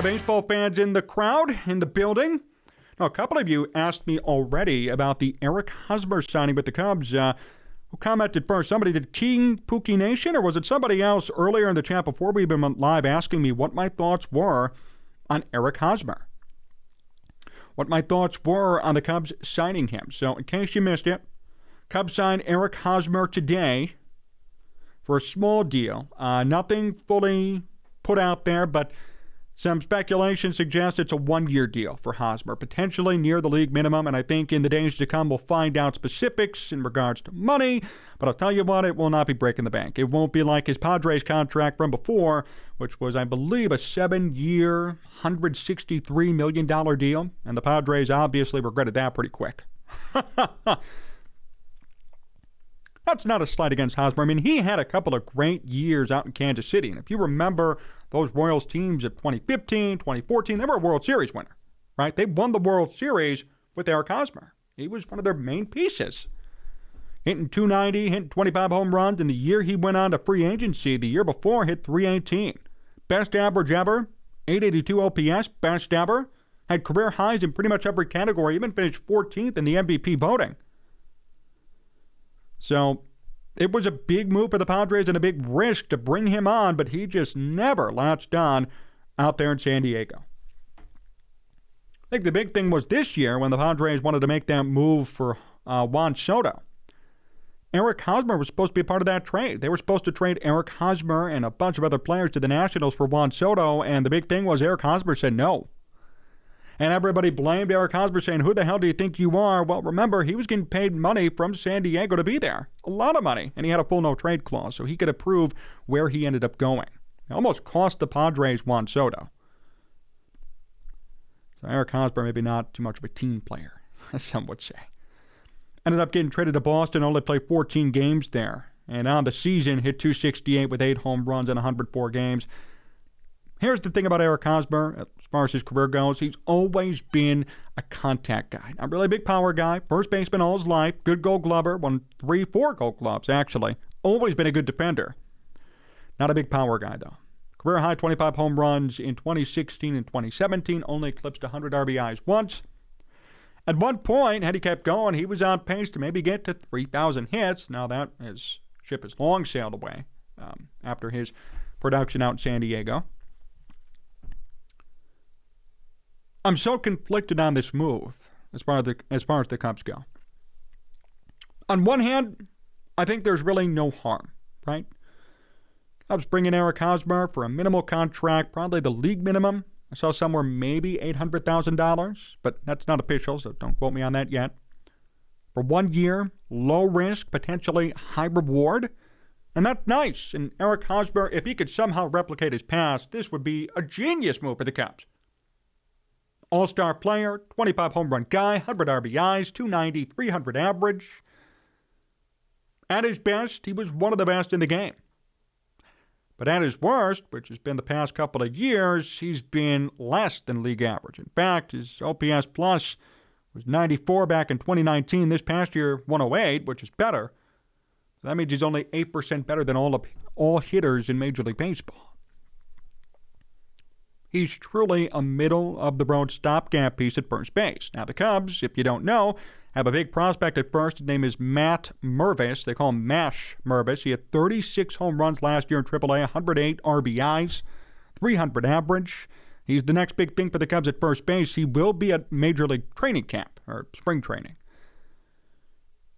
of baseball fans in the crowd, in the building. Now, a couple of you asked me already about the Eric Hosmer signing with the Cubs. Who commented first? Somebody, did King Pookie Nation, or was it somebody else earlier in the chat before we went live asking me what my thoughts were on Eric Hosmer? What my thoughts were on the Cubs signing him. So, in case you missed it, Cubs signed Eric Hosmer today for a small deal. Nothing fully put out there, but some speculation suggests it's a one-year deal for Hosmer, potentially near the league minimum, and I think in the days to come we'll find out specifics in regards to money, but I'll tell you what, it will not be breaking the bank. It won't be like his Padres contract from before, which was, I believe, a 7-year, $163 million deal, and the Padres obviously regretted that pretty quick. That's not a slight against Hosmer. I mean, he had a couple of great years out in Kansas City. And if you remember those Royals teams of 2015, 2014, they were a World Series winner, right? They won the World Series with Eric Hosmer. He was one of their main pieces. Hitting .290, hitting 25 home runs. In the year he went on to free agency, the year before, hit .318. Best average ever, .882 OPS, best ever. Had career highs in pretty much every category, even finished 14th in the MVP voting. So it was a big move for the Padres and a big risk to bring him on, but he just never latched on out there in San Diego. I think the big thing was this year when the Padres wanted to make that move for Juan Soto. Eric Hosmer was supposed to be a part of that trade. They were supposed to trade Eric Hosmer and a bunch of other players to the Nationals for Juan Soto, and the big thing was Eric Hosmer said no. And everybody blamed Eric Hosmer, saying, who the hell do you think you are? Well, remember, he was getting paid money from San Diego to be there. A lot of money. And he had a full no-trade clause, so he could approve where he ended up going. It almost cost the Padres Juan Soto. So Eric Hosmer, maybe not too much of a team player, as some would say. Ended up getting traded to Boston, only played 14 games there. And on the season, hit .268 with 8 home runs in 104 games. Here's the thing about Eric Hosmer, as far as his career goes. He's always been a contact guy. Not really a big power guy. First baseman all his life. Good Gold Glover. Won 4 Gold Gloves, actually. Always been a good defender. Not a big power guy, though. Career high 25 home runs in 2016 and 2017. Only eclipsed 100 RBIs once. At one point, had he kept going, he was on pace to maybe get to 3,000 hits. Now that ship has long sailed away after his production out in San Diego. I'm so conflicted on this move as far as the Cubs go. On one hand, I think there's really no harm, right? Cubs bringing Eric Hosmer for a minimal contract, probably the league minimum. I saw somewhere maybe $800,000, but that's not official, so don't quote me on that yet. For 1 year, low risk, potentially high reward, and that's nice. And Eric Hosmer, if he could somehow replicate his past, this would be a genius move for the Cubs. All-star player, 25 home run guy, 100 RBIs, .290, .300 average. At his best, he was one of the best in the game. But at his worst, which has been the past couple of years, he's been less than league average. In fact, his OPS plus was 94 back in 2019. This past year, 108, which is better. That means he's only 8% better than all hitters in Major League Baseball. He's truly a middle-of-the-road stopgap piece at first base. Now, the Cubs, if you don't know, have a big prospect at first. His name is Matt Mervis. They call him Mash Mervis. He had 36 home runs last year in AAA, 108 RBIs, .300 average. He's the next big thing for the Cubs at first base. He will be at Major League training camp, or spring training.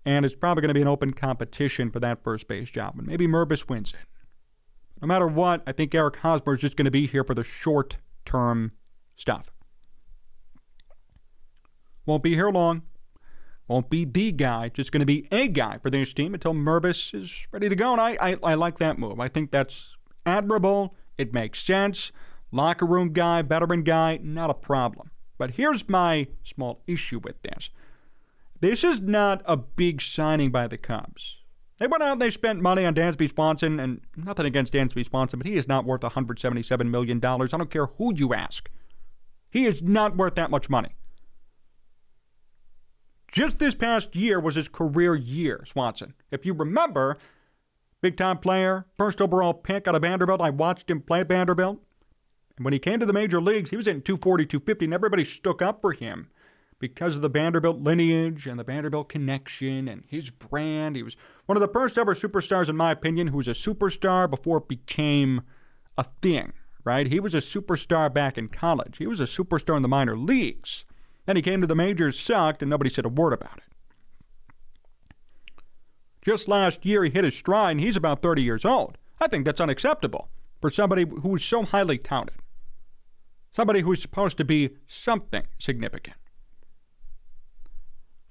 And it's probably going to be an open competition for that first base job, and maybe Mervis wins it. No matter what, I think Eric Hosmer is just going to be here for the short-term stuff. Won't be here long. Won't be the guy. Just going to be a guy for this team until Mervis is ready to go. And I like that move. I think that's admirable. It makes sense. Locker room guy, veteran guy, not a problem. But here's my small issue with this. This is not a big signing by the Cubs. They went out and they spent money on Dansby Swanson, and nothing against Dansby Swanson, but he is not worth $177 million. I don't care who you ask. He is not worth that much money. Just this past year was his career year, Swanson. If you remember, big-time player, first overall pick out of Vanderbilt. I watched him play at Vanderbilt. And when he came to the major leagues, he was hitting 240, 250, and everybody stuck up for him because of the Vanderbilt lineage and the Vanderbilt connection and his brand. He was one of the first ever superstars, in my opinion, who was a superstar before it became a thing, right? He was a superstar back in college. He was a superstar in the minor leagues. Then he came to the majors, sucked, and nobody said a word about it. Just last year, he hit his stride, and he's about 30 years old. I think that's unacceptable for somebody who is so highly touted. Somebody who's supposed to be something significant.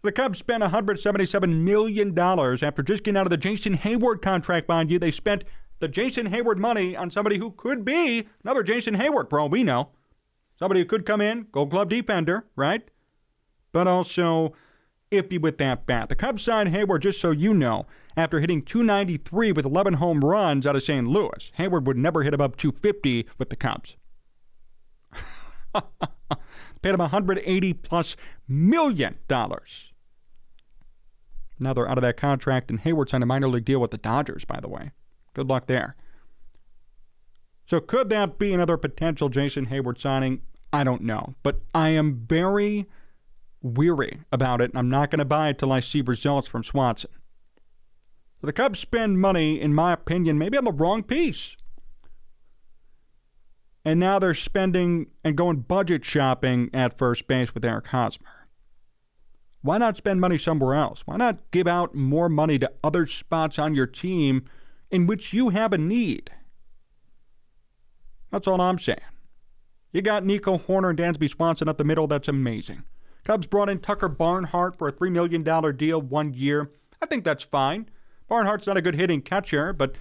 The Cubs spent $177 million after just getting out of the Jason Hayward contract, mind you. They spent the Jason Hayward money on somebody who could be another Jason Hayward, for all we know. Somebody who could come in, Gold Glove defender, right? But also iffy with that bat. The Cubs signed Hayward, just so you know, after hitting .293 with 11 home runs out of St. Louis. Hayward would never hit above .250 with the Cubs. Paid him $180+ million. Now they're out of that contract, and Hayward signed a minor league deal with the Dodgers, by the way. Good luck there. So could that be another potential Jason Hayward signing? I don't know. But I am very weary about it, and I'm not going to buy it till I see results from Swanson. So the Cubs spend money, in my opinion, maybe on the wrong piece. And now they're spending and going budget shopping at first base with Eric Hosmer. Why not spend money somewhere else? Why not give out more money to other spots on your team in which you have a need? That's all I'm saying. You got Nico Horner and Dansby Swanson up the middle. That's amazing. Cubs brought in Tucker Barnhart for a $3 million deal 1 year. I think that's fine. Barnhart's not a good hitting catcher, but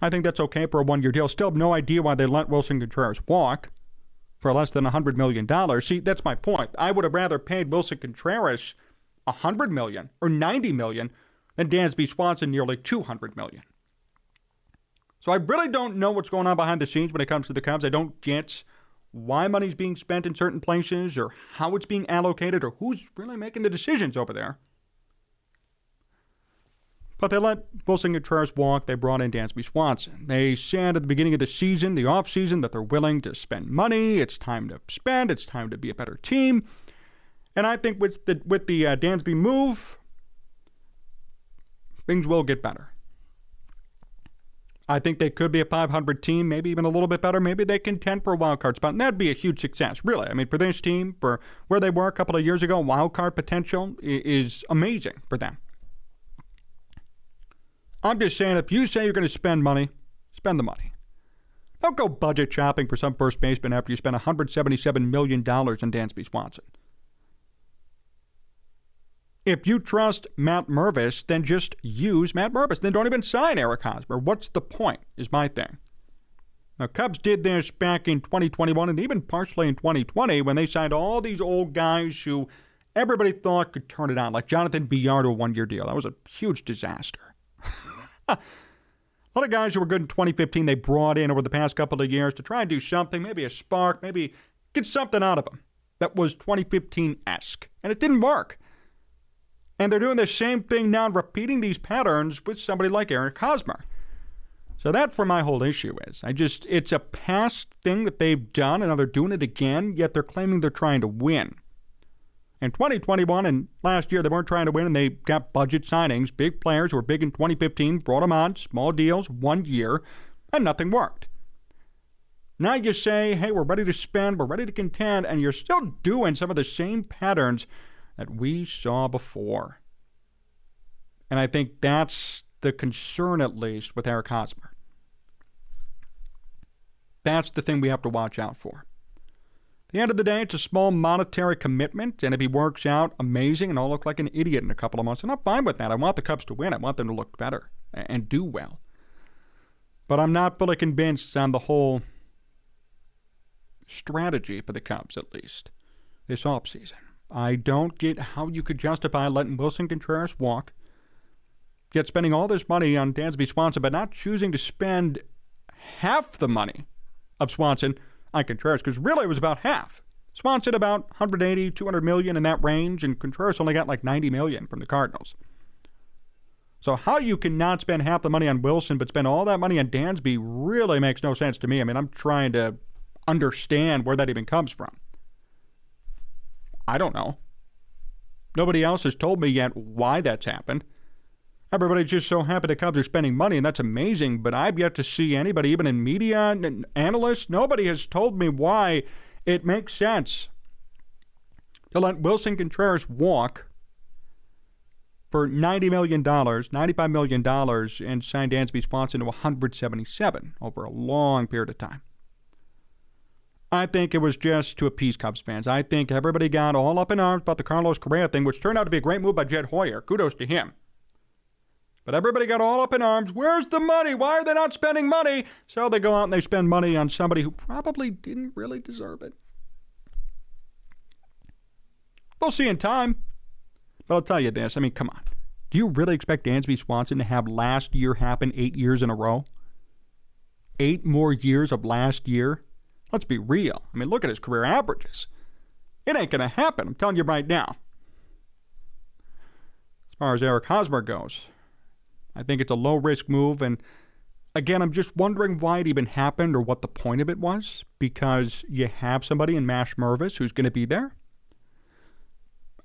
I think that's okay for a 1 year deal. Still have no idea why they let Wilson Contreras walk for less than $100 million. See, that's my point. I would have rather paid Wilson Contreras $100 million or $90 million than Dansby Swanson nearly $200 million. So I really don't know what's going on behind the scenes when it comes to the Cubs. I don't get why money's being spent in certain places or how it's being allocated or who's really making the decisions over there. But they let Wilson Contreras walk. They brought in Dansby Swanson. They said at the beginning of the season, the offseason, that they're willing to spend money. It's time to spend. It's time to be a better team. And I think with the Dansby move, things will get better. I think they could be a 500 team, maybe even a little bit better. Maybe they contend for a wild card spot, and that'd be a huge success, really. I mean, for this team, for where they were a couple of years ago, wild card potential is amazing for them. I'm just saying, if you say you're going to spend money, spend the money. Don't go budget shopping for some first baseman after you spend $177 million on Dansby Swanson. If you trust Matt Mervis, then just use Matt Mervis. Then don't even sign Eric Hosmer. What's the point, is my thing. Now, Cubs did this back in 2021 and even partially in 2020 when they signed all these old guys who everybody thought could turn it on, like Jonathan Villar to a 1 year deal. That was a huge disaster. A lot of guys who were good in 2015 they brought in over the past couple of years to try and do something, maybe a spark, maybe get something out of them that was 2015-esque. And it didn't work. And they're doing the same thing now, repeating these patterns with somebody like Eric Hosmer. So that's where my whole issue is. It's a past thing that they've done, and now they're doing it again, yet they're claiming they're trying to win. In 2021 and last year, they weren't trying to win, and they got budget signings. Big players who were big in 2015, brought them on, small deals, 1 year, and nothing worked. Now you say, hey, we're ready to spend, we're ready to contend, and you're still doing some of the same patterns that we saw before. And I think that's the concern, at least, with Eric Hosmer. That's the thing we have to watch out for. At the end of the day, it's a small monetary commitment, and if he works out, amazing, and I'll look like an idiot in a couple of months. And I'm fine with that. I want the Cubs to win. I want them to look better and do well. But I'm not fully convinced on the whole strategy for the Cubs, at least, this offseason. I don't get how you could justify letting Wilson Contreras walk, yet spending all this money on Dansby Swanson, but not choosing to spend half the money of Swanson on Contreras, because really it was about half. Swanson about 180, 200 million in that range, and Contreras only got like 90 million from the Cardinals. So how you can not spend half the money on Wilson but spend all that money on Dansby really makes no sense to me. I mean, I'm trying to understand where that even comes from. I don't know. Nobody else has told me yet why that's happened. Everybody's just so happy the Cubs are spending money, and that's amazing, but I've yet to see anybody, even in media and analysts, nobody has told me why it makes sense to let Wilson Contreras walk for $90 million, $95 million, and sign Dansby Swanson to $177 over a long period of time. I think it was just to appease Cubs fans. I think everybody got all up in arms about the Carlos Correa thing, which turned out to be a great move by Jed Hoyer. Kudos to him. But everybody got all up in arms. Where's the money? Why are they not spending money? So they go out and they spend money on somebody who probably didn't really deserve it. We'll see in time. But I'll tell you this. I mean, come on. Do you really expect Dansby Swanson to have last year happen 8 years in a row? 8 more years of last year? Let's be real. I mean, look at his career averages. It ain't going to happen. I'm telling you right now. As far as Eric Hosmer goes, I think it's a low-risk move. And again, I'm just wondering why it even happened or what the point of it was. Because you have somebody in Mash Mervis who's going to be there.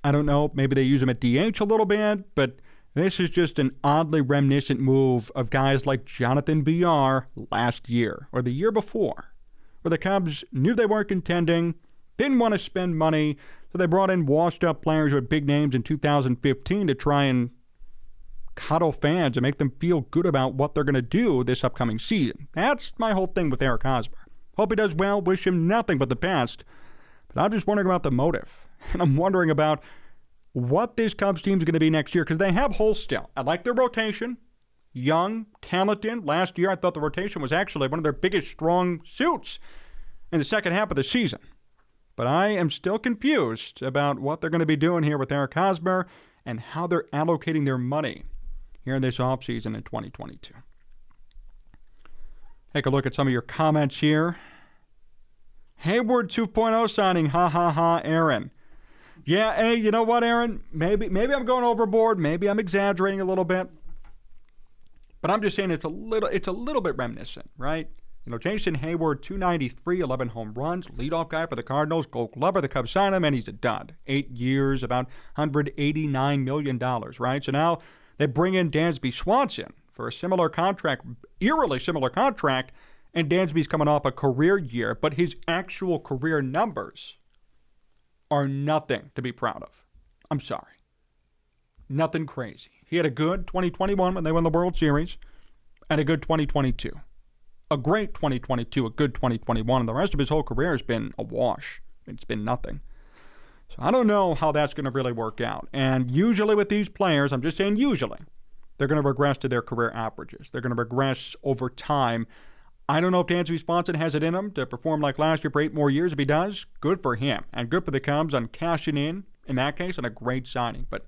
I don't know. Maybe they use him at DH a little bit. But this is just an oddly reminiscent move of guys like Jonathan Villar last year or the year before, where the Cubs knew they weren't contending, didn't want to spend money, so they brought in washed-up players with big names in 2015 to try and coddle fans and make them feel good about what they're going to do this upcoming season. That's my whole thing with Eric Hosmer. Hope he does well, wish him nothing but the best. But I'm just wondering about the motive. And I'm wondering about what this Cubs team is going to be next year, because they have holes still. I like their rotation. Young, talented. Last year, I thought the rotation was actually one of their biggest strong suits in the second half of the season. But I am still confused about what they're going to be doing here with Eric Hosmer and how they're allocating their money here in this offseason in 2022. Take a look at some of your comments here. Hayward 2.0 signing, ha ha ha, Aaron. Yeah, hey, you know what, Aaron? Maybe I'm going overboard. Maybe I'm exaggerating a little bit. But I'm just saying it's a little bit reminiscent, right? You know, Jason Hayward, 293, 11 home runs, leadoff guy for the Cardinals, Gold Glover. The Cubs sign him, and he's a dud. 8 years, about $189 million, right? So now they bring in Dansby Swanson for a similar contract, eerily similar contract, and Dansby's coming off a career year, but his actual career numbers are nothing to be proud of. I'm sorry. Nothing crazy. He had a good 2021 when they won the World Series, and a good 2022. A great 2022, a good 2021, and the rest of his whole career has been a wash. It's been nothing. So I don't know how that's going to really work out. And usually with these players, I'm just saying usually, they're going to regress to their career averages. They're going to regress over time. I don't know if Dansby Swanson has it in him to perform like last year for 8 more years. If he does, good for him. And good for the Cubs on cashing in that case, on a great signing. But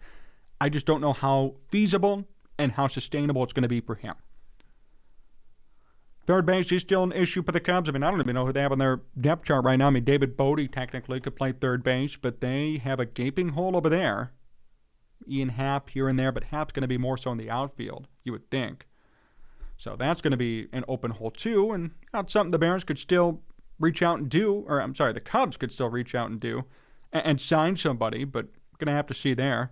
I just don't know how feasible and how sustainable it's going to be for him. Third base is still an issue for the Cubs. I mean, I don't even know who they have on their depth chart right now. I mean, David Bodie technically could play third base, but they have a gaping hole over there. Ian Happ here and there, but Happ's going to be more so in the outfield, you would think. So that's going to be an open hole too, and that's something the Bears could still reach out and do, or I'm sorry, the Cubs could still reach out and do, and sign somebody, but going to have to see there.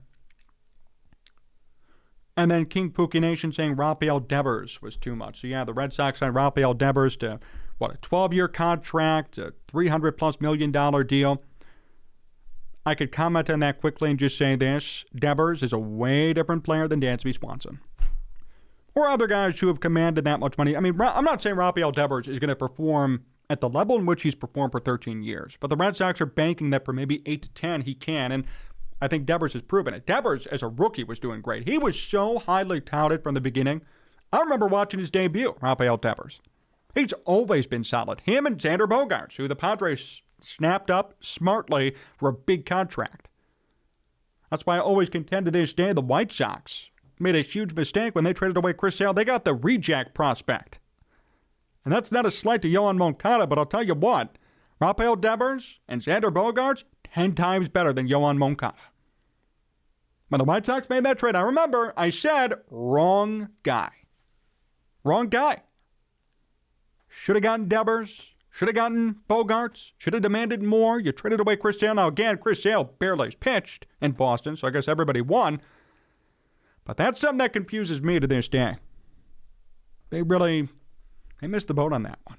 And then King Pookie Nation saying Rafael Devers was too much. So yeah, the Red Sox signed Rafael Devers to, a 12-year contract, a $300+ million deal. I could comment on that quickly and just say this. Devers is a way different player than Dansby Swanson. Or other guys who have commanded that much money. I mean, I'm not saying Rafael Devers is going to perform at the level in which he's performed for 13 years. But the Red Sox are banking that for maybe 8 to 10 he can. And I think Devers has proven it. Devers, as a rookie, was doing great. He was so highly touted from the beginning. I remember watching his debut, Rafael Devers. He's always been solid. Him and Xander Bogaerts, who the Padres snapped up smartly for a big contract. That's why I always contend to this day the White Sox made a huge mistake when they traded away Chris Sale. They got the reject prospect. And that's not a slight to Yohan Moncada, but I'll tell you what, Rafael Devers and Xander Bogaerts, 10 times better than Yohan Moncada. When the White Sox made that trade, I remember I said, wrong guy. Wrong guy. Should have gotten Devers. Should have gotten Bogarts. Should have demanded more. You traded away Chris Sale. Now, again, Chris Sale barely pitched in Boston, so I guess everybody won. But that's something that confuses me to this day. They missed the boat on that one.